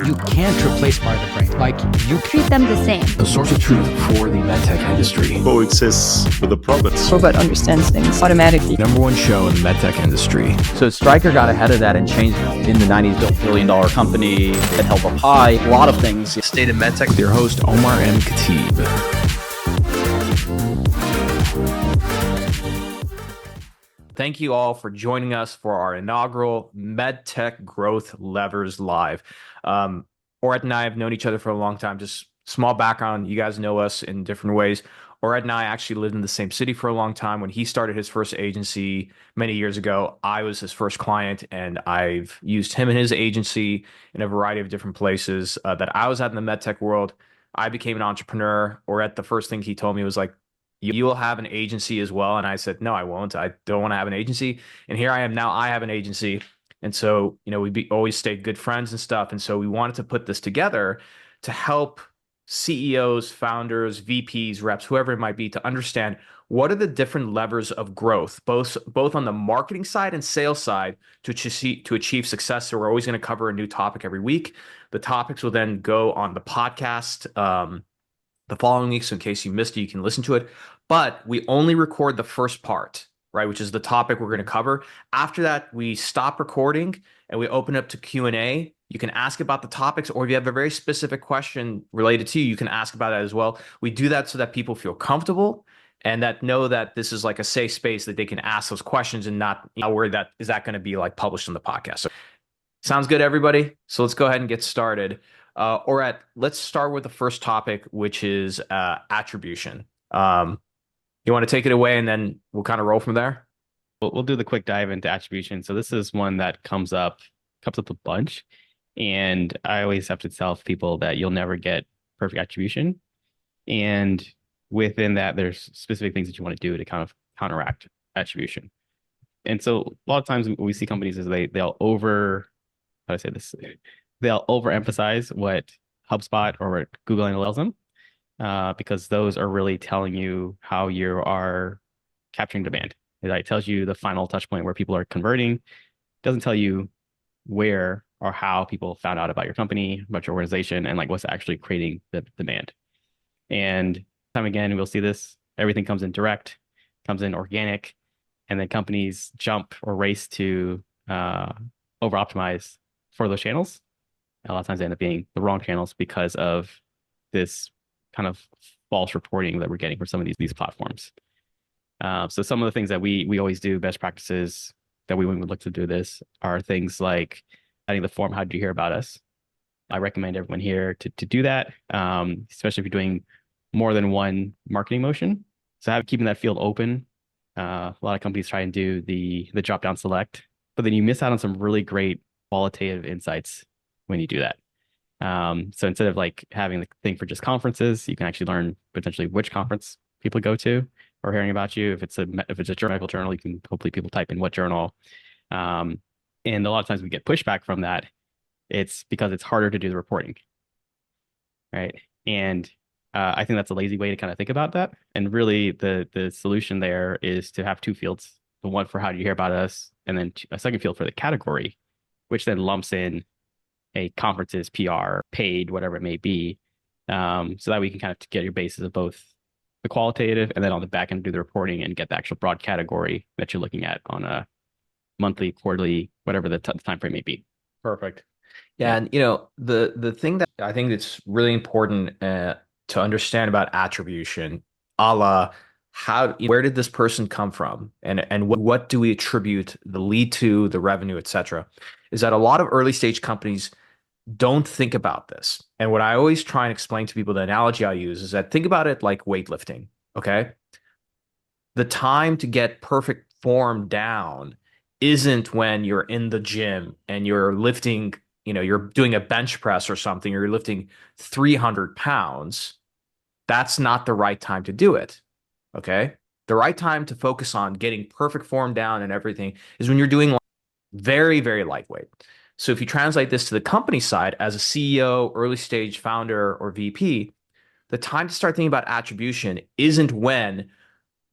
You can't replace part of the brain. Like, you treat them the same. The source of truth for the medtech industry. Coexists with the prophets. Robot understands things automatically. Number one show in the medtech industry. So Stryker got ahead of that and changed in the 90s, built $1 billion company that held up high, a lot of things. State of MedTech. With your host, Omar and Khateeb. Thank you all for joining us for our inaugural MedTech Growth Levers Live. Oret and I have known each other for a long time. Just small background, you guys know us in different ways. Oret and I actually lived in the same city for a long time. When he started his first agency many years ago, I was his first client, and I've used him and his agency in a variety of different places that I was at in the MedTech world. I became an entrepreneur. Oret, the first thing he told me was like, you will have an agency as well. And I said, no, I won't. I don't want to have an agency. And here I am now. I have an agency. And so, we always stayed good friends and stuff. And so we wanted to put this together to help CEOs, founders, VPs, reps, whoever it might be, to understand what are the different levers of growth, both on the marketing side and sales side to achieve success. So we're always going to cover a new topic every week. The topics will then go on the podcast the following week. So in case you missed it, you can listen to it. But we only record the first part, right, which is the topic we're going to cover. After that, we stop recording and we open up to Q&A. You can ask about the topics, or if you have a very specific question related to you, you can ask about that as well. We do that so that people feel comfortable and that know that this is like a safe space that they can ask those questions and not worry that is that going to be like published on the podcast. So, sounds good, everybody? So let's go ahead and get started. Oret, let's start with the first topic, which is attribution. You want to take it away and then we'll kind of roll from there? We'll do the quick dive into attribution. So this is one that comes up a bunch. And I always have to tell people that you'll never get perfect attribution. And within that, there's specific things that you want to do to kind of counteract attribution. And so a lot of times what we see companies is they'll overemphasize what HubSpot or what Google Analytics tells them, because those are really telling you how you are capturing demand. It tells you the final touch point where people are converting. It doesn't tell you where or how people found out about your company, about your organization, and like what's actually creating the demand. And time again, we'll see this. Everything comes in direct, comes in organic, and then companies jump or race to over-optimize for those channels. A lot of times they end up being the wrong channels because of this kind of false reporting that we're getting from some of these platforms. So some of the things that we always do, best practices that we would look to do this, are things like adding the form, how did you hear about us? I recommend everyone here to do that, especially if you're doing more than one marketing motion. So keeping that field open. A lot of companies try and do the drop-down select, but then you miss out on some really great qualitative insights when you do that. So instead of like having the thing for just conferences, you can actually learn potentially which conference people go to or hearing about you. If it's a medical journal, you can hopefully people type in what journal. And a lot of times we get pushback from that. It's because it's harder to do the reporting, right? And I think that's a lazy way to kind of think about that. And really the solution there is to have two fields, the one for how do you hear about us, and then a second field for the category, which then lumps in a conferences, PR, paid, whatever it may be, so that we can kind of get your basis of both the qualitative and then on the back end do the reporting and get the actual broad category that you're looking at on a monthly, quarterly, whatever the time frame may be. Perfect. Yeah, and the thing that I think that's really important to understand about attribution, where did this person come from, and what do we attribute the lead to, the revenue, et cetera, is that a lot of early stage companies don't think about this. And what I always try and explain to people, the analogy I use is that think about it like weightlifting, okay? The time to get perfect form down isn't when you're in the gym and you're lifting, you're doing a bench press or something, or you're lifting 300 pounds. That's not the right time to do it, okay? The right time to focus on getting perfect form down and everything is when you're doing very, very lightweight. So if you translate this to the company side, as a CEO, early stage founder, or VP, the time to start thinking about attribution isn't when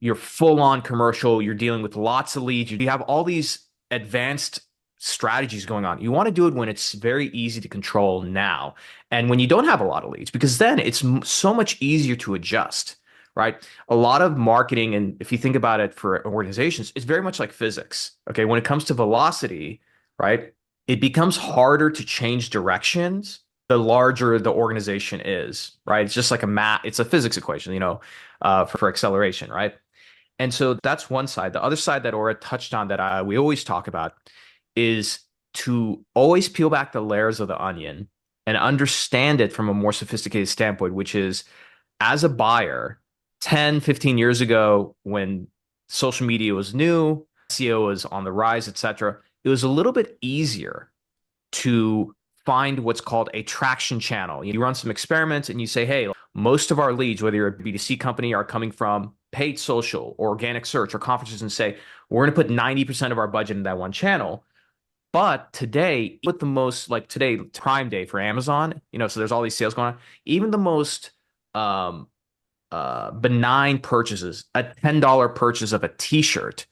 you're full on commercial, you're dealing with lots of leads, you have all these advanced strategies going on. You want to do it when it's very easy to control now, and when you don't have a lot of leads, because then it's so much easier to adjust, right? A lot of marketing, and if you think about it for organizations, it's very much like physics. Okay, when it comes to velocity, right, it becomes harder to change directions the larger the organization is, right? It's just like it's a physics equation, for acceleration, right? And so that's one side. The other side that Aura touched on that we always talk about is to always peel back the layers of the onion and understand it from a more sophisticated standpoint, which is, as a buyer, 10, 15 years ago, when social media was new, SEO was on the rise, etc., it was a little bit easier to find what's called a traction channel. You run some experiments and you say, hey, most of our leads, whether you're a B2C company, are coming from paid social or organic search or conferences, and say, we're going to put 90% of our budget in that one channel. But today, with the most, like today, Prime Day for Amazon, so there's all these sales going on, even the most benign purchases, a $10 purchase of a t-shirt,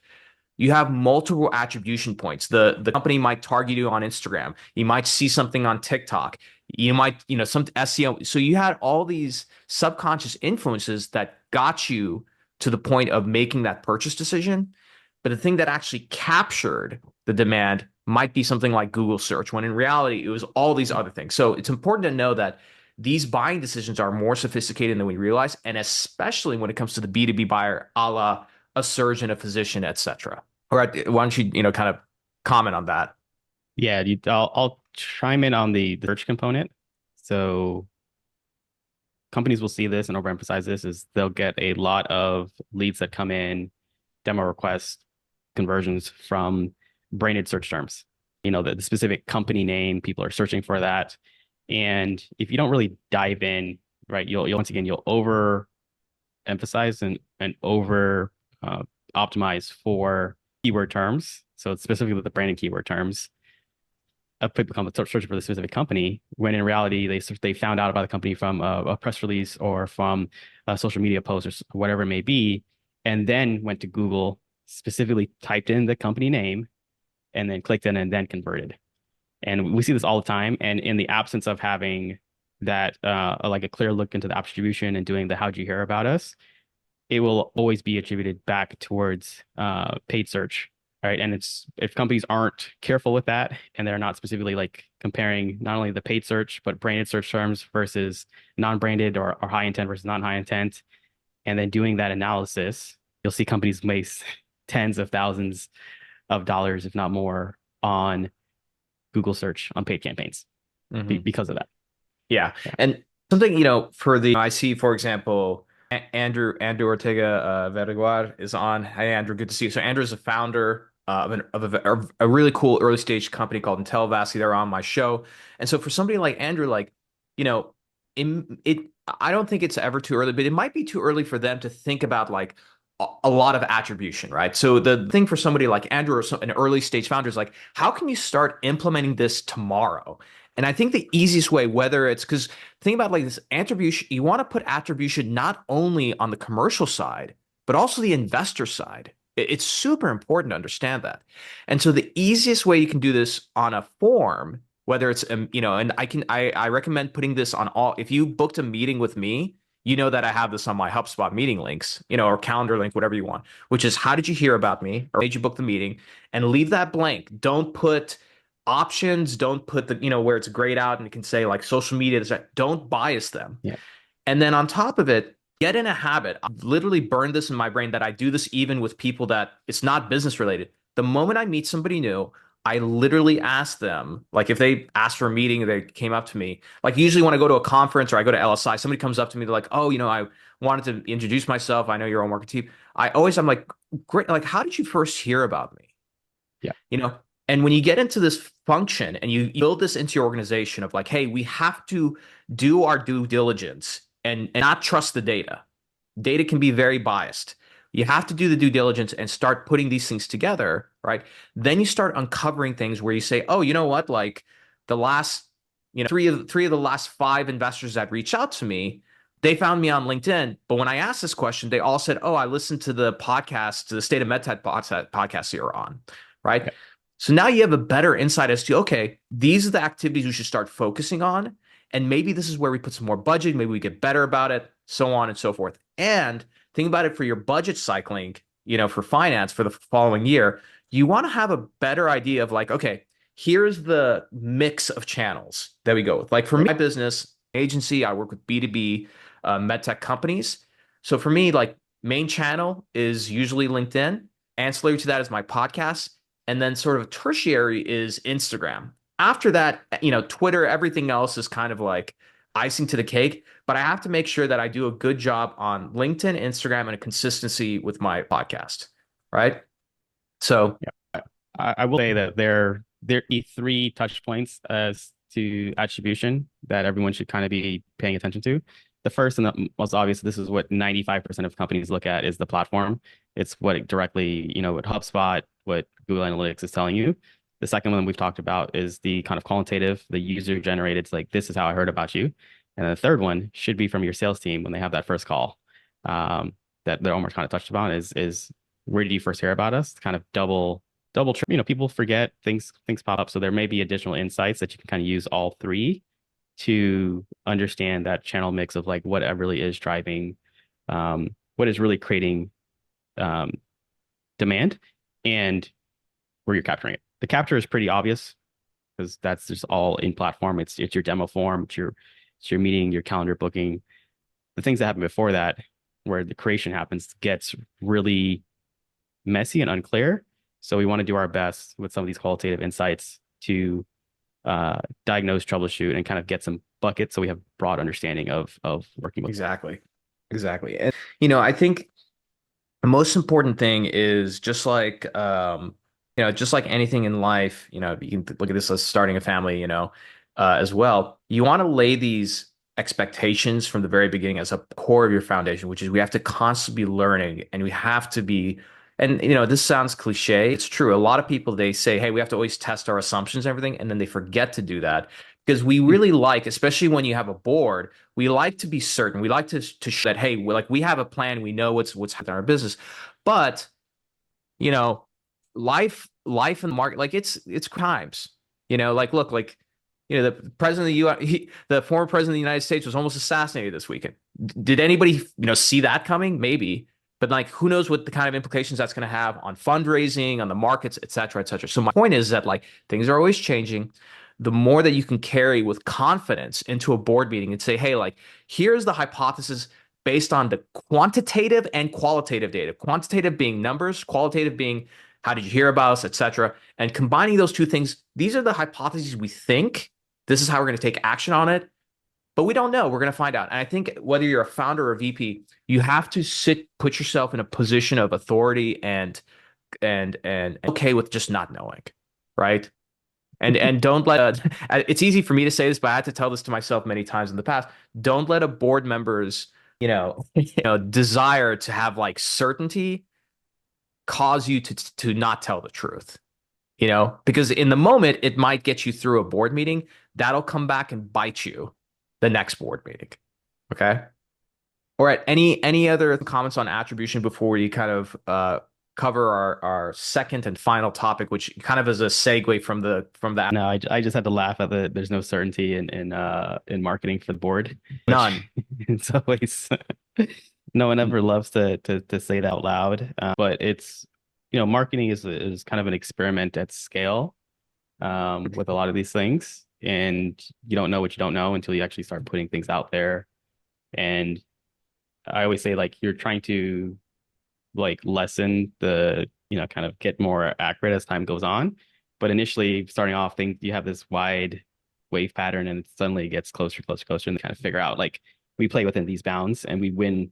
you have multiple attribution points. The company might target you on Instagram. You might see something on TikTok. You might, some SEO. So you had all these subconscious influences that got you to the point of making that purchase decision. But the thing that actually captured the demand might be something like Google search, when in reality, it was all these other things. So it's important to know that these buying decisions are more sophisticated than we realize, and especially when it comes to the B2B buyer, a la a surgeon, a physician, etc. All right, why don't you, kind of comment on that? Yeah, I'll chime in on the search component. So companies will see this and overemphasize this, is they'll get a lot of leads that come in, demo requests, conversions from branded search terms. The specific company name, people are searching for that. And if you don't really dive in, right, you'll once again, you'll overemphasize and over optimize for keyword terms. So it's specifically with the branded keyword terms. People come searching for the specific company, when in reality they found out about the company from a press release or from a social media post or whatever it may be, and then went to Google, specifically typed in the company name, and then clicked in and then converted. And we see this all the time. And in the absence of having that, like a clear look into the attribution and doing the how'd you hear about us, it will always be attributed back towards paid search, right? And if companies aren't careful with that, and they're not specifically like comparing not only the paid search, but branded search terms versus non-branded or high intent versus non-high intent, and then doing that analysis, you'll see companies waste tens of thousands of dollars, if not more, on Google search on paid campaigns because of that. Yeah. And something, I see, for example, Andrew Ortega Verguar is on. Hey, Andrew, good to see you. So Andrew is a founder of a really cool early stage company called Intellivasky. They're on my show. And so for somebody like Andrew, I don't think it's ever too early, but it might be too early for them to think about like a lot of attribution, right? So the thing for somebody like Andrew or an early stage founder is like, how can you start implementing this tomorrow? And I think the easiest way, whether it's, because think about like this attribution, you want to put attribution not only on the commercial side, but also the investor side. It's super important to understand that. And so the easiest way you can do this on a form, whether it's, and I recommend putting this on all, if you booked a meeting with me, that I have this on my HubSpot meeting links, or calendar link, whatever you want, which is, how did you hear about me, or did you book the meeting? And leave that blank. Don't put options, don't put the, where it's grayed out and it can say like social media, don't bias them. Yeah. And then on top of it, get in a habit. I've literally burned this in my brain that I do this even with people that it's not business related. The moment I meet somebody new, I literally ask them, like if they asked for a meeting, they came up to me, like usually when I go to a conference or I go to LSI, somebody comes up to me, they're like, oh, I wanted to introduce myself. I know you're Omar Khateeb. I'm like, great. Like, how did you first hear about me? Yeah. And when you get into this function and you build this into your organization of like, hey, we have to do our due diligence and not trust the data. Data can be very biased. You have to do the due diligence and start putting these things together, right? Then you start uncovering things where you say, oh, you know what? Like the last, three of the last 5 investors that reached out to me, they found me on LinkedIn. But when I asked this question, they all said, oh, I listened to the podcast, to the State of MedTech podcast you're on, right? Okay. So now you have a better insight as to, okay, these are the activities we should start focusing on. And maybe this is where we put some more budget. Maybe we get better about it, so on and so forth. And think about it for your budget cycling, for finance for the following year. You want to have a better idea of like, okay, here's the mix of channels that we go with. Like for my business agency, I work with B2B medtech companies. So for me, like main channel is usually LinkedIn. Ancillary to that is my podcast. And then sort of tertiary is Instagram. After that, Twitter, everything else is kind of like icing to the cake. But I have to make sure that I do a good job on LinkedIn, Instagram, and a consistency with my podcast. Right. So Yeah, I will say that there are three touch points as to attribution that everyone should kind of be paying attention to. The first and the most obvious, this is what 95% of companies look at, is the platform. It's what it directly, what HubSpot, what Google Analytics is telling you. The second one we've talked about is the kind of qualitative, the user generated. It's like, this is how I heard about you. And the third one should be from your sales team when they have that first call. That Omar kind of touched upon is where did you first hear about us? Kind of double people forget, things pop up. So there may be additional insights that you can kind of use all three to understand that channel mix of like what really is driving, what is really creating demand, and where you're capturing it. The capture is pretty obvious because that's just all in platform. It's your demo form, it's your meeting, your calendar booking. The things that happen before that, where the creation happens, gets really messy and unclear. So we want to do our best with some of these qualitative insights to diagnose, troubleshoot, and kind of get some buckets so we have broad understanding of working with. Exactly. And I think the most important thing is just like just like anything in life, you can look at this as starting a family, as well. You want to lay these expectations from the very beginning as a core of your foundation, which is we have to constantly be learning, and we have to be. And, this sounds cliche. It's true. A lot of people, they say, hey, we have to always test our assumptions and everything. And then they forget to do that because we really like, especially when you have a board, we like to be certain. We like to show that, hey, we have a plan. We know what's happening in our business. But, life in the market, like it's times, look, the president of the U.S., the former president of the United States was almost assassinated this weekend. Did anybody, see that coming? Maybe. But like, who knows what the kind of implications that's going to have on fundraising, on the markets, et cetera, et cetera. So my point is that like things are always changing. The more that you can carry with confidence into a board meeting and say, hey, like, here's the hypothesis based on the quantitative and qualitative data. Quantitative being numbers, qualitative being how did you hear about us, et cetera. And combining those two things, these are the hypotheses we think. This is how we're going to take action on it. But we don't know. We're going to find out. And I think whether you're a founder or a VP, you have to put yourself in a position of authority and okay with just not knowing, right? And don't let it's easy for me to say this, but I had to tell this to myself many times in the past. Don't let a board member's desire to have like certainty cause you to not tell the truth. Because in the moment it might get you through a board meeting that'll come back and bite you the next board meeting. Okay. All right. Any other comments on attribution before we kind of cover our second and final topic, which kind of is a segue from that? No, I just had to laugh at there's no certainty in marketing for the board. None. It's always no one ever loves to say that out loud. But it's marketing is kind of an experiment at scale with a lot of these things. And you don't know what you don't know until you actually start putting things out there. And I always say, like, you're trying to like lessen the, kind of get more accurate as time goes on. But initially starting off, you have this wide wave pattern and it suddenly gets closer, and kind of figure out like we play within these bounds and we win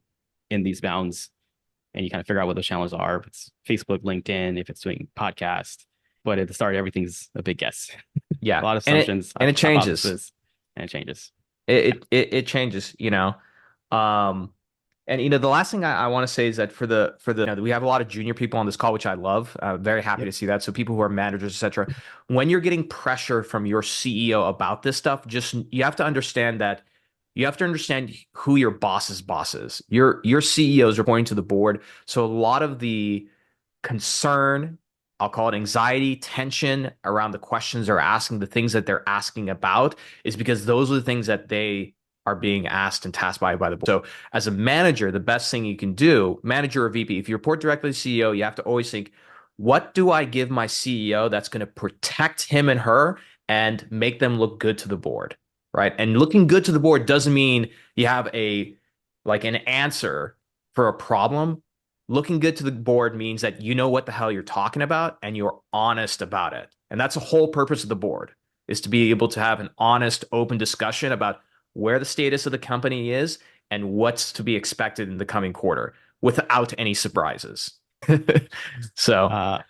in these bounds. And you kind of figure out what those channels are. If it's Facebook, LinkedIn, if it's doing podcast. But at the start, everything's a big guess. Yeah. A lot of assumptions. And it changes. And it changes. It changes, and the last thing I want to say is that for the we have a lot of junior people on this call, which I love. Very happy to see that. So people who are managers, etc. When you're getting pressure from your CEO about this stuff, you have to understand that you have to understand who your boss's boss is. Your CEOs are pointing to the board. So a lot of the concern I'll call it anxiety, tension around the questions they're asking, the things that they're asking about, is because those are the things that they are being asked and tasked by the board. So as a manager, the best thing you can do, manager or VP, if you report directly to CEO, you have to always think, what do I give my CEO that's going to protect him and her and make them look good to the board, right? And looking good to the board doesn't mean you have an answer for a problem. Looking good to the board means that you know what the hell you're talking about and you're honest about it. And that's the whole purpose of the board, is to be able to have an honest, open discussion about where the status of the company is and what's to be expected in the coming quarter without any surprises. So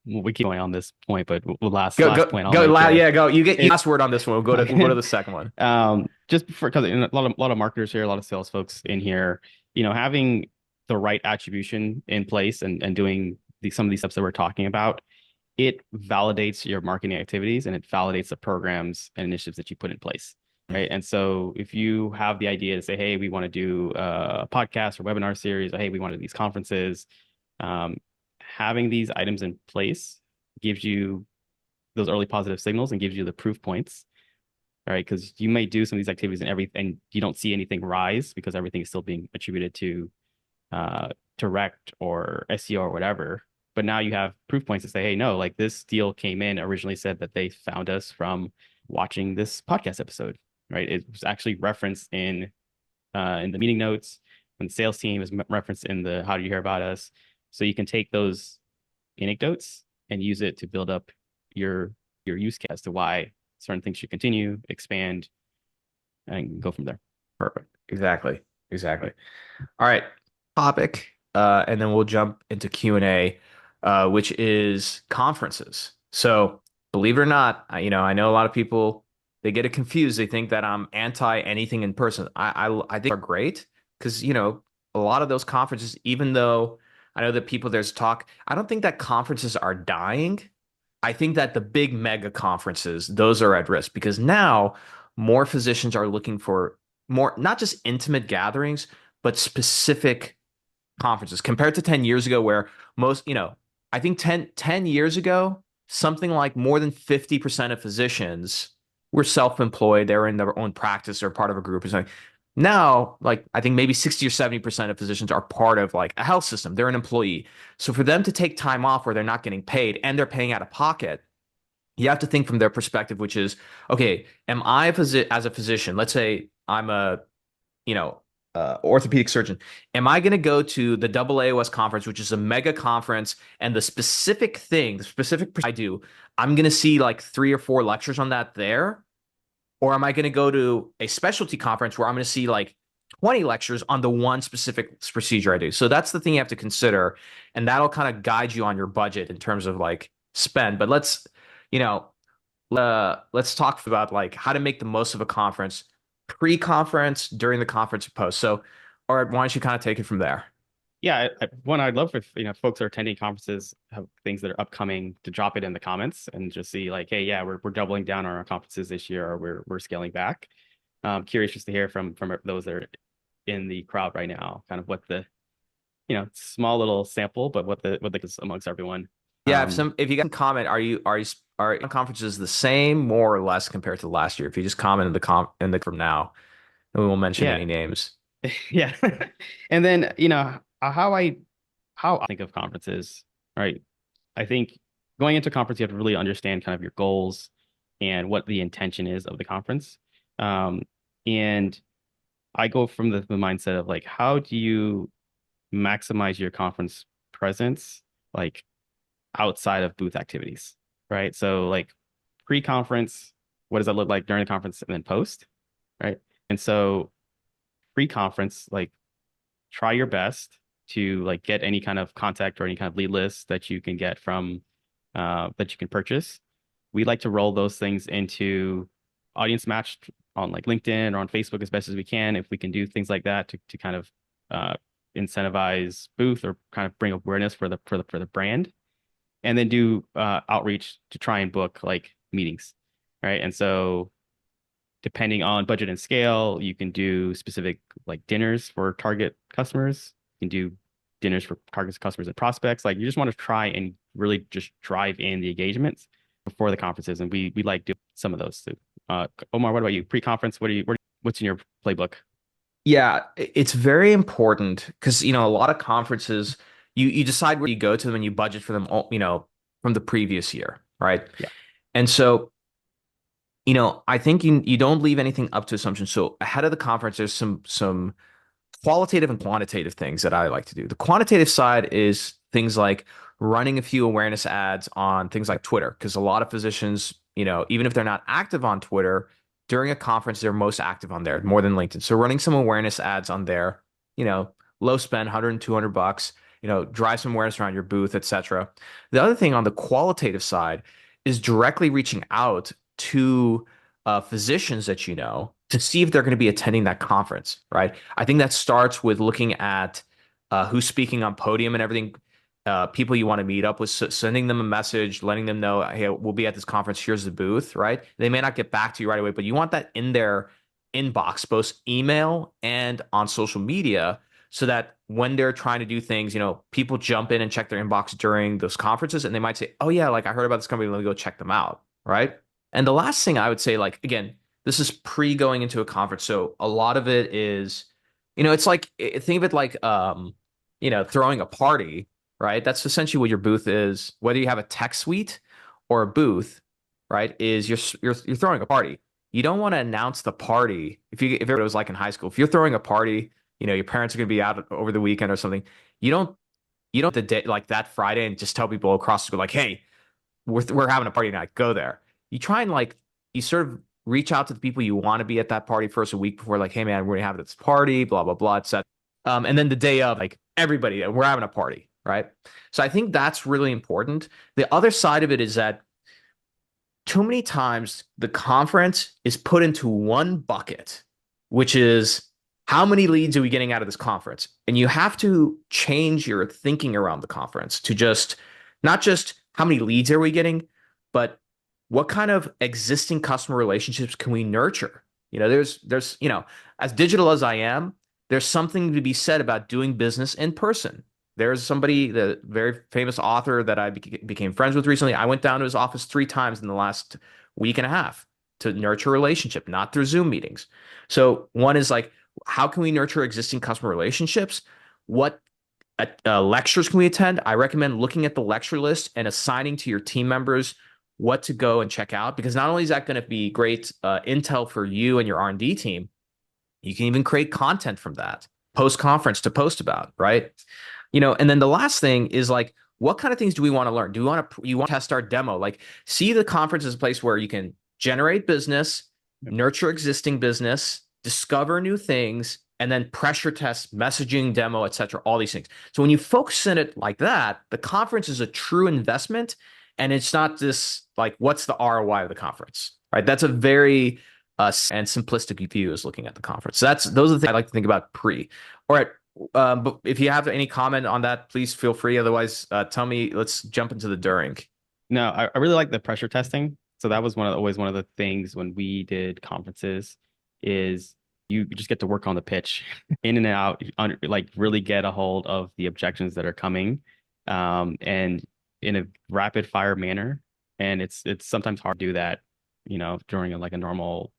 we keep going on this point, but last go, point. Go. You get last word on this one. We'll go to the second one. Just because a lot of marketers here, a lot of sales folks in here, having the right attribution in place and doing some of these steps that we're talking about, it validates your marketing activities and it validates the programs and initiatives that you put in place, right? And so if you have the idea to say, hey, we want to do a podcast or webinar series, or hey, we want to do these conferences, having these items in place gives you those early positive signals and gives you the proof points, right? Because you may do some of these activities and you don't see anything rise because everything is still being attributed to direct or SEO or whatever. But now you have proof points to say, hey, no, like this deal came in, originally said that they found us from watching this podcast episode, right? It was actually referenced in the meeting notes when the sales team is referenced in the how do you hear about us. So you can take those anecdotes and use it to build up your use case as to why certain things should continue, expand, and go from there. Perfect. Exactly. All right. Topic, and then we'll jump into Q&A, which is conferences. So believe it or not, I know a lot of people, they get it confused. They think that I'm anti anything in person. I think are great because, a lot of those conferences, even though I know that there's talk, I don't think that conferences are dying. I think that the big mega conferences, those are at risk because now more physicians are looking for more, not just intimate gatherings, but specific conferences compared to 10 years ago where most, I think 10 years ago, something like more than 50% of physicians were self-employed. They were in their own practice or part of a group or something. Now, like I think maybe 60 or 70% of physicians are part of like a health system. They're an employee. So for them to take time off where they're not getting paid and they're paying out of pocket, you have to think from their perspective, which is, okay, am I as a physician, let's say I'm a, orthopedic surgeon. Am I going to go to the AAOS conference, which is a mega conference, and the specific I do, I'm going to see like 3 or 4 lectures on that there? Or am I going to go to a specialty conference where I'm going to see like 20 lectures on the one specific procedure I do? So that's the thing you have to consider. And that'll kind of guide you on your budget in terms of like spend. But let's talk about like how to make the most of a conference, pre-conference, during the conference, and post. So, all right, why don't you kind of take it from there? Yeah, I'd love if folks are attending conferences, have things that are upcoming, to drop it in the comments and just see like, hey, yeah, we're doubling down on our conferences this year, or we're scaling back. Curious just to hear from those that are in the crowd right now, kind of what the small little sample, but what the is amongst everyone. Yeah, if you can comment, are conferences the same, more or less compared to last year? If you just comment in the from now, and we won't mention any names. Yeah, and then how I think of conferences, right? I think going into a conference, you have to really understand kind of your goals and what the intention is of the conference. And I go from the mindset of like, how do you maximize your conference presence, like outside of booth activities, right? So like pre-conference, what does that look like during the conference, and then post, right? And so pre-conference, like try your best to like get any kind of contact or any kind of lead list that you can get from that you can purchase. We like to roll those things into audience matched on like LinkedIn or on Facebook as best as we can. If we can do things like that to kind of incentivize booth or kind of bring awareness for the brand, and then do outreach to try and book like meetings, right? And so depending on budget and scale, you can do specific like dinners for target customers. You can do dinners for target customers and prospects. Like you just want to try and really just drive in the engagements before the conferences. And we like do some of those too. Omar, what about you? Pre-conference, what's in your playbook? Yeah, it's very important because, a lot of conferences, you decide where you go to them and you budget for them, from the previous year, right? Yeah. And so, I think you don't leave anything up to assumption. So ahead of the conference, there's some qualitative and quantitative things that I like to do. The quantitative side is things like running a few awareness ads on things like Twitter, because a lot of physicians, even if they're not active on Twitter, during a conference, they're most active on there more than LinkedIn. So running some awareness ads on there, low spend, 100 and 200 bucks, drive some awareness around your booth, etc. The other thing on the qualitative side is directly reaching out to physicians that to see if they're going to be attending that conference, right? I think that starts with looking at who's speaking on podium and everything, people you want to meet up with, sending them a message, letting them know, hey, we'll be at this conference. Here's the booth, right? They may not get back to you right away, but you want that in their inbox, both email and on social media, so that when they're trying to do things, people jump in and check their inbox during those conferences, and they might say, oh yeah, like I heard about this company, let me go check them out, right? And the last thing I would say, like, again, this is pre going into a conference. So a lot of it is, it's like, think of it like, throwing a party, right? That's essentially what your booth is. Whether you have a tech suite or a booth, right, is you're throwing a party. You don't want to announce the party. If it was like in high school, if you're throwing a party, your parents are going to be out over the weekend or something. You don't the day like that Friday and just tell people across the school, like, hey, we're having a party tonight, go there. You try and you sort of reach out to the people you want to be at that party first a week before, like, hey man, we're gonna have this party, blah, blah, blah, etc. And then the day of, like, everybody, we're having a party, right? So I think that's really important. The other side of it is that too many times the conference is put into one bucket, which is how many leads are we getting out of this conference? And you have to change your thinking around the conference to just not just how many leads are we getting, but what kind of existing customer relationships can we nurture? There's as digital as I am, there's something to be said about doing business in person. There's somebody, the very famous author that I became friends with recently. I went down to his office 3 times in the last week and a half to nurture a relationship, not through Zoom meetings. So one is like, how can we nurture existing customer relationships? What lectures can we attend? I recommend looking at the lecture list and assigning to your team members what to go and check out, because not only is that going to be great intel for you and your R&D team, you can even create content from that post-conference to post about, right? And then the last thing is, like, what kind of things do we want to learn? You want to test our demo? Like, see the conference as a place where you can generate business, nurture existing business, discover new things, and then pressure test messaging, demo, etc. All these things. So when you focus on it like that, the conference is a true investment. And it's not this, like, what's the ROI of the conference, right? That's a very and simplistic view is looking at the conference. So those are the things I like to think about pre. All right. But if you have any comment on that, please feel free. Otherwise, tell me, let's jump into the during. No, I really like the pressure testing. So that was always one of the things when we did conferences is you just get to work on the pitch in and out, like really get a hold of the objections that are coming. And in a rapid fire manner. And it's sometimes hard to do that, during a normal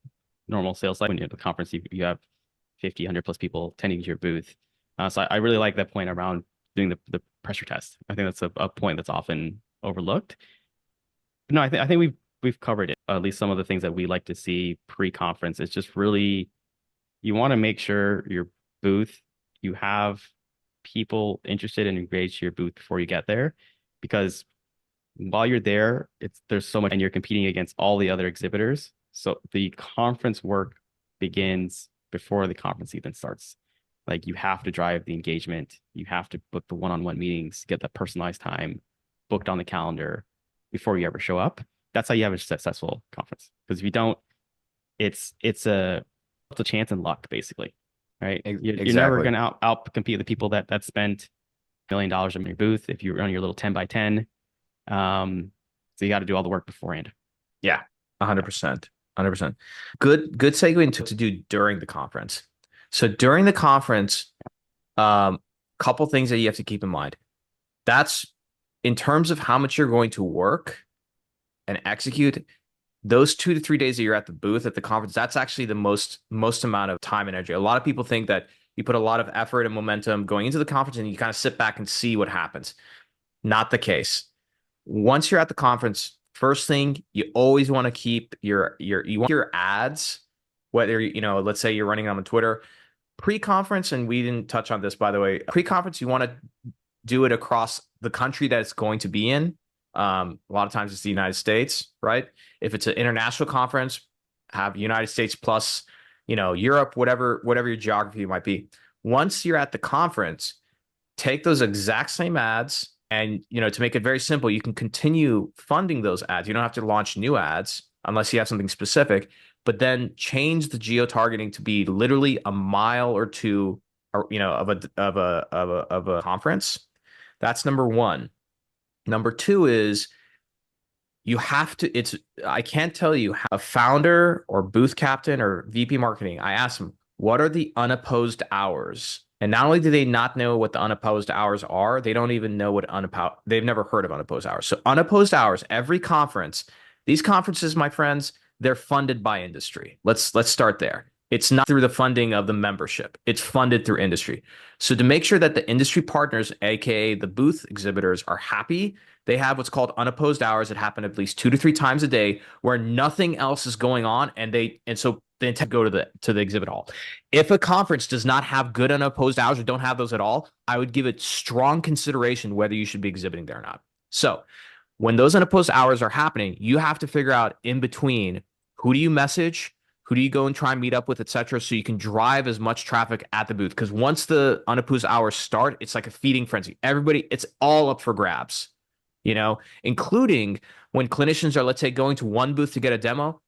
sales cycle. When you're at the conference, you have 50, 100 plus people attending to your booth. So I really like that point around doing the pressure test. I think that's a point that's often overlooked. But no, I think we've covered it. At least some of the things that we like to see pre-conference. It's just really, you want to make sure your booth, you have people interested and engaged to your booth before you get there. Because while you're there, there's so much, and you're competing against all the other exhibitors. So the conference work begins before the conference even starts. Like, you have to drive the engagement. You have to book the one-on-one meetings, get that personalized time booked on the calendar before you ever show up. That's how you have a successful conference. Because if you don't, it's a chance and luck, basically, right? You're never going to out compete the people that spent $1 million in your booth if you run your little 10 by 10. So you got to do all the work beforehand. Yeah, 100%. 100%. Good segue to do during the conference. So during the conference, couple things that you have to keep in mind. That's in terms of how much you're going to work and execute, those 2 to 3 days that you're at the booth at the conference, that's actually the most amount of time and energy. A lot of people think that you put a lot of effort and momentum going into the conference and you kind of sit back and see what happens. Not the case. Once you're at the conference, first thing, you always want to keep your ads, whether, let's say you're running them on Twitter, pre-conference, and we didn't touch on this, by the way, pre-conference, you want to do it across the country that it's going to be in. A lot of times it's the United States, right? If it's an international conference, have United States plus, Europe, whatever your geography might be. Once you're at the conference, take those exact same ads and, to make it very simple, you can continue funding those ads. You don't have to launch new ads unless you have something specific, but then change the geo-targeting to be literally a mile or two, of a conference. That's number one. Number two is I can't tell you how a founder or booth captain or VP marketing, I asked them, what are the unopposed hours? And not only do they not know what the unopposed hours are, they don't even know what they've never heard of unopposed hours. So unopposed hours, every conference, these conferences, my friends, they're funded by industry. Let's start there. It's not through the funding of the membership. It's funded through industry. So to make sure that the industry partners, aka the booth exhibitors, are happy, they have what's called unopposed hours that happen at least 2 to 3 times a day where nothing else is going on, and so they intend to go to the exhibit hall. If a conference does not have good unopposed hours or don't have those at all, I would give it strong consideration whether you should be exhibiting there or not. So when those unopposed hours are happening, you have to figure out in between, who do you message, who do you go and try and meet up with, et cetera, so you can drive as much traffic at the booth. Because once the unopposed hours start, it's like a feeding frenzy. Everybody, it's all up for grabs, including when clinicians are, let's say, going to one booth to get a demo.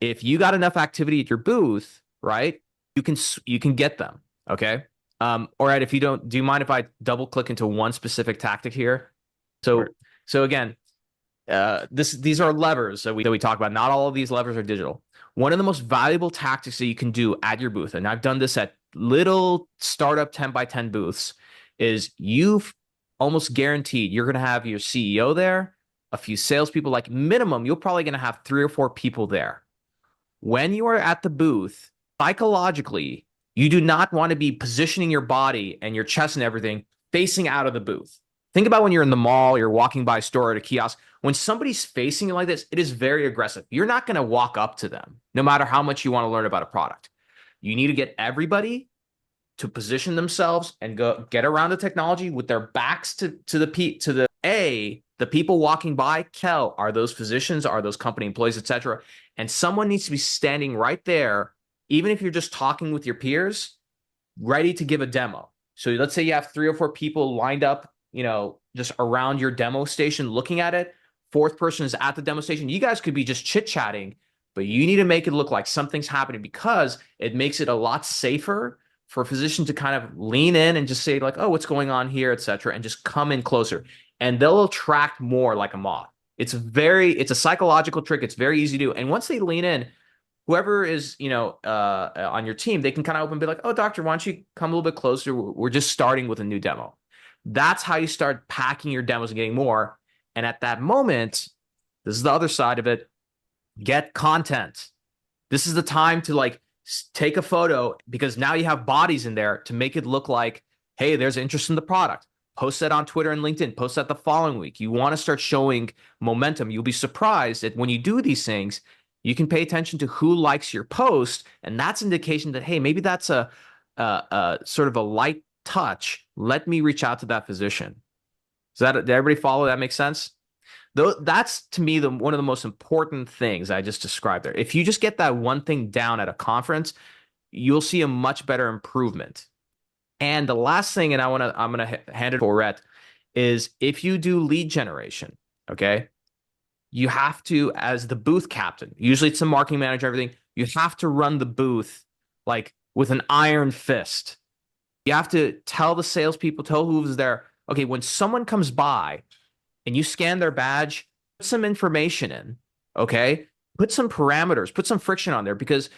If you got enough activity at your booth, right, you can get them, okay? All right, if you don't, do you mind if I double click into one specific tactic here? So again, these are levers that we talk about. Not all of these levers are digital. One of the most valuable tactics that you can do at your booth, and I've done this at little startup 10 by 10 booths, is you've almost guaranteed you're going to have your CEO there, a few salespeople, like minimum, you're probably going to have 3 or 4 people there. When you are at the booth, psychologically, you do not want to be positioning your body and your chest and everything facing out of the booth. Think about when you're in the mall, you're walking by a store or at a kiosk. When somebody's facing you like this, it is very aggressive. You're not going to walk up to them, no matter how much you want to learn about a product. You need to get everybody to position themselves and get around the technology with their backs to the people walking by. Are those physicians, are those company employees, etc. And someone needs to be standing right there, even if you're just talking with your peers, ready to give a demo. So let's say you have 3 or 4 people lined up, just around your demo station looking at it. 4th person is at the demo station. You guys could be just chit-chatting, but you need to make it look like something's happening, because it makes it a lot safer for a physician to kind of lean in and just say like, oh, what's going on here, etc., and just come in closer. And they'll attract more like a moth. It's a psychological trick. It's very easy to do. And once they lean in, whoever is, on your team, they can kind of open and be like, oh, doctor, why don't you come a little bit closer? We're just starting with a new demo. That's how you start packing your demos and getting more. And at that moment, this is the other side of it, get content. This is the time to take a photo, because now you have bodies in there to make it look like, hey, there's interest in the product. Post that on Twitter and LinkedIn. Post that the following week. You want to start showing momentum. You'll be surprised that when you do these things, you can pay attention to who likes your post, and that's indication that, hey, maybe that's a sort of a light touch. Let me reach out to that physician. Did everybody follow? That makes sense? Though that's, to me, one of the most important things I just described there. If you just get that one thing down at a conference, you'll see a much better improvement. And the last thing, and I'm gonna hand it to Rhett, is if you do lead generation, okay, you have to, as the booth captain, usually it's the marketing manager, everything, you have to run the booth like with an iron fist. You have to tell the salespeople, tell who's there, okay, when someone comes by and you scan their badge, put some information in, okay? Put some parameters, put some friction on there, because,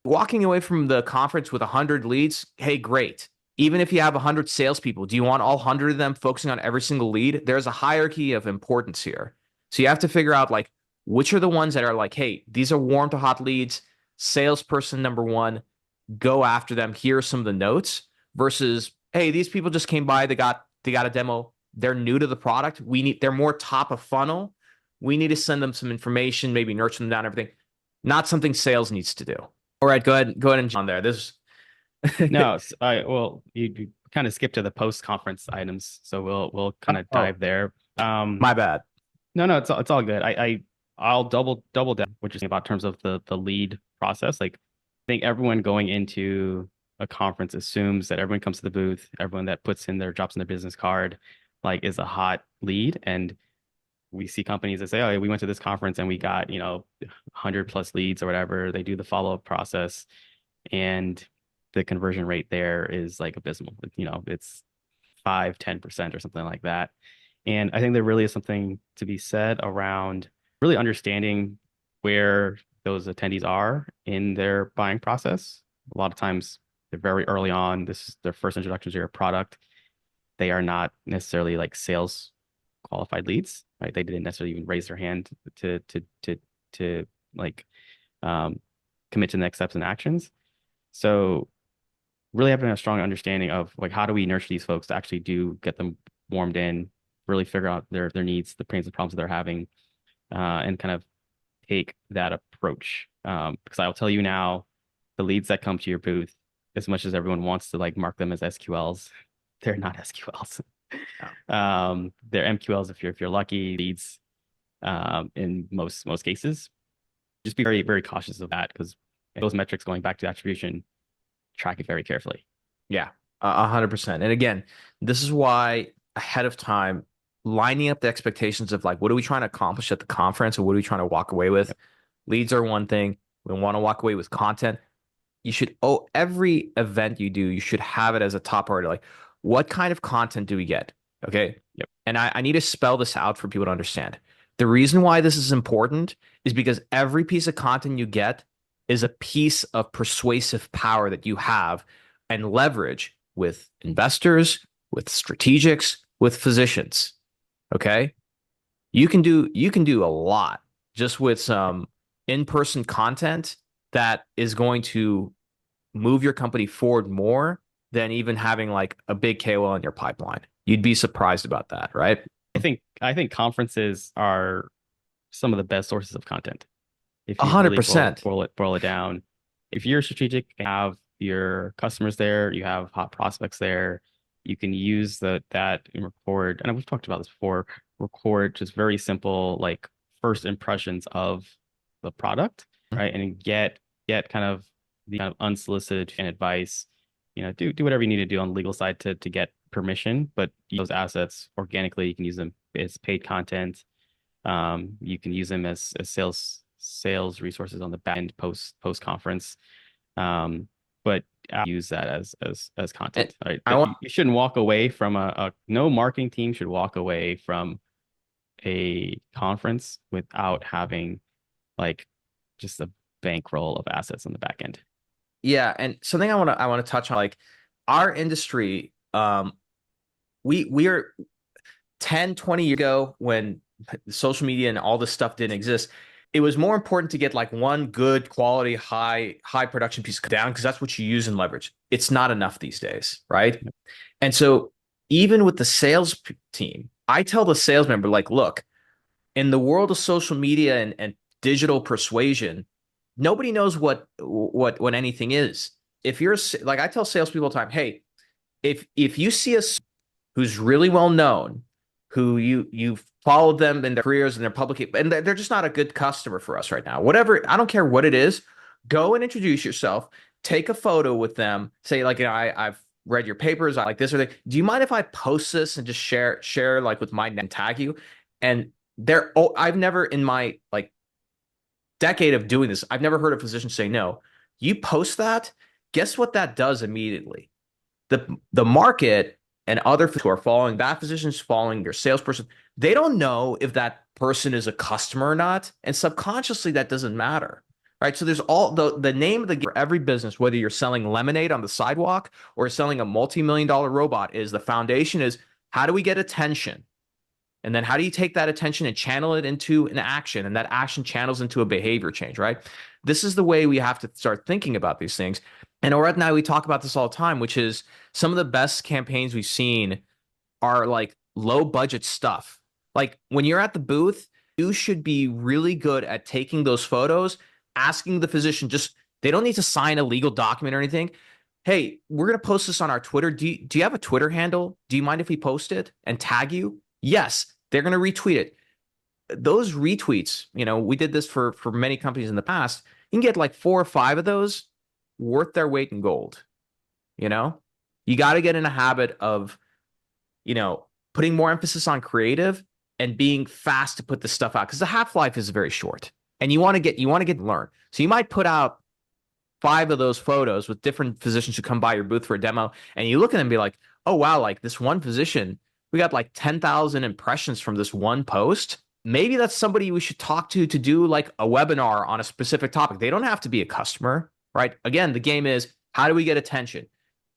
walking away from the conference with 100 leads, hey, great. Even if you have 100 salespeople, do you want all 100 of them focusing on every single lead? There's a hierarchy of importance here. So you have to figure out like which are the ones that are like, hey, these are warm to hot leads. Salesperson number one, go after them. Here are some of the notes versus, hey, these people just came by, they got a demo. They're new to the product. They're more top of funnel. We need to send them some information, maybe nurture them down, everything. Not something sales needs to do. All right, go ahead and jump on there. This No, well, you kind of skipped to the post-conference items, so we'll kind of dive there. My bad. No, it's all good. I'll double down what you're saying about terms of the lead process. Like, I think everyone going into a conference assumes that everyone comes to the booth, everyone that puts in their drops in their business card, like, is a hot lead. And we see companies that say, oh, we went to this conference and we got 100+ leads or whatever. They do the follow-up process, and the conversion rate there is like abysmal. It's 5-10% or something like that. And I think there really is something to be said around really understanding where those attendees are in their buying process. A lot of times they're very early on. This is their first introduction to your product. They are not necessarily like sales qualified leads, right? They didn't necessarily even raise their hand to like commit to the next steps and actions. So really having a strong understanding of like, how do we nurture these folks to actually do get them warmed in, really figure out their needs, the pains and problems that they're having, and kind of take that approach. Because I'll tell you now, the leads that come to your booth, as much as everyone wants to like mark them as SQLs, they're not SQLs. They're MQLs if you're lucky, leads in most cases. Just be very, very cautious of that, because those metrics, going back to attribution, track it very carefully. Yeah, 100%. And again, this is why ahead of time, lining up the expectations of like, what are we trying to accomplish at the conference, or what are we trying to walk away with? Leads are one thing. We want to walk away with content. You should, every event you do, you should have it as a top priority. Like, what kind of content do we get? Okay. Yep. And I need to spell this out for people to understand. The reason why this is important is because every piece of content you get is a piece of persuasive power that you have and leverage with investors, with strategics, with physicians. Okay. You can do a lot just with some in-person content that is going to move your company forward more than even having like a big KOL in your pipeline. You'd be surprised about that, right? I think conferences are some of the best sources of content. If you 100%. Really boil it down, if you're strategic and have your customers there, you have hot prospects there, you can use that and record. And we've talked about this before. Record just very simple, like, first impressions of the product, right? And get kind of the kind of unsolicited fan advice. Do whatever you need to do on the legal side to get permission, but those assets organically, you can use them as paid content. You can use them as sales resources on the back end post conference. But use that as content. Right? You shouldn't walk away from no marketing team should walk away from a conference without having like just a bankroll of assets on the back end. Yeah, and something I want to touch on, like, our industry, we are 10, 20 years ago, when social media and all this stuff didn't exist, it was more important to get like one good quality, high production piece down, because that's what you use and leverage. It's not enough these days, right? Yep. And so even with the sales team, I tell the sales member, like, look, in the world of social media and digital persuasion, nobody knows what anything is. If you're like, I tell salespeople all the time, hey, if you see us who's really well known, who you've followed them in their careers and their public, and they're just not a good customer for us right now. Whatever, I don't care what it is, go and introduce yourself, take a photo with them, say like, I've read your papers, I like this or that. Do you mind if I post this and just share like with my and tag you? And I've never in my like decade of doing this, I've never heard a physician say no. You post that, guess what that does immediately? The market and other who are following that physician's following your salesperson, they don't know if that person is a customer or not. And subconsciously, that doesn't matter, right? So there's all the name of the game for every business, whether you're selling lemonade on the sidewalk or selling a multi-million-dollar robot, is the foundation is how do we get attention? And then how do you take that attention and channel it into an action? And that action channels into a behavior change, right? This is the way we have to start thinking about these things. And Oret and I, we talk about this all the time, which is some of the best campaigns we've seen are like low budget stuff. Like when you're at the booth, you should be really good at taking those photos, asking the physician, they don't need to sign a legal document or anything. Hey, we're going to post this on our Twitter. Do you have a Twitter handle? Do you mind if we post it and tag you? Yes, they're going to retweet it. Those retweets, we did this for many companies in the past. You can get like 4 or 5 of those worth their weight in gold. You got to get in a habit of, putting more emphasis on creative and being fast to put this stuff out because the half-life is very short and you want to get learn. So you might put out 5 of those photos with different physicians who come by your booth for a demo and you look at them and be like, oh, wow, like this one physician, we got like 10,000 impressions from this one post. Maybe that's somebody we should talk to do like a webinar on a specific topic. They don't have to be a customer, right? Again, the game is how do we get attention?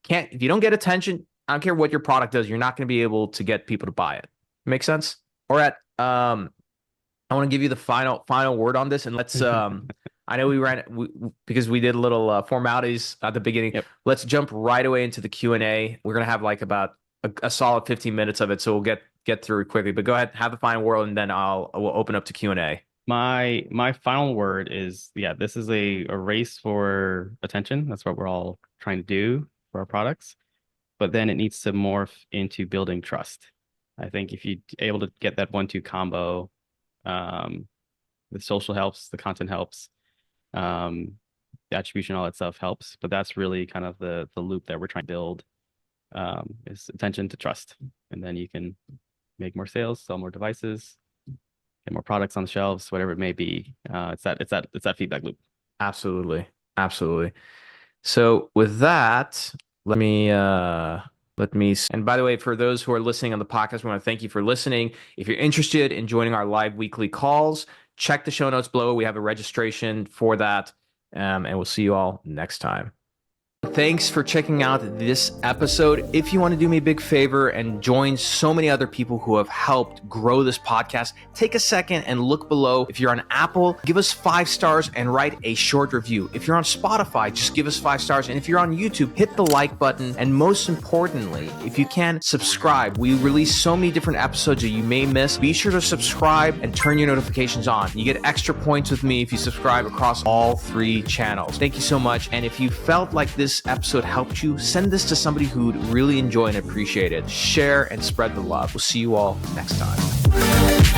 If you don't get attention, I don't care what your product does, you're not going to be able to get people to buy it. Make sense? All right. I want to give you the final word on this, and let's. I know because we did a little formalities at the beginning. Yep. Let's jump right away into the Q&A. We're gonna have like about a solid 15 minutes of it, so we'll get through it quickly. But go ahead, have the final word, and then we'll open up to Q&A. My final word is, this is a race for attention. That's what we're all trying to do for our products. But then it needs to morph into building trust. I think if you're able to get that 1-2 combo, the social helps, the content helps, the attribution, all that stuff helps. But that's really kind of the loop that we're trying to build, is attention to trust. And then you can make more sales, sell more devices, get more products on the shelves, whatever it may be. It's that feedback loop. Absolutely. So with that, let me, and by the way, for those who are listening on the podcast, we want to thank you for listening. If you're interested in joining our live weekly calls, check the show notes below. We have a registration for that. And we'll see you all next time. Thanks for checking out this episode. If you want to do me a big favor and join so many other people who have helped grow this podcast, take a second and look below. If you're on Apple, give us 5 stars and write a short review. If you're on Spotify, just give us 5 stars. And if you're on YouTube, hit the like button. And most importantly, if you can, subscribe. We release so many different episodes that you may miss. Be sure to subscribe and turn your notifications on. You get extra points with me if you subscribe across all 3 channels. Thank you so much. And if you felt like this episode helped you, send this to somebody who'd really enjoy and appreciate it. Share and spread the love. We'll see you all next time.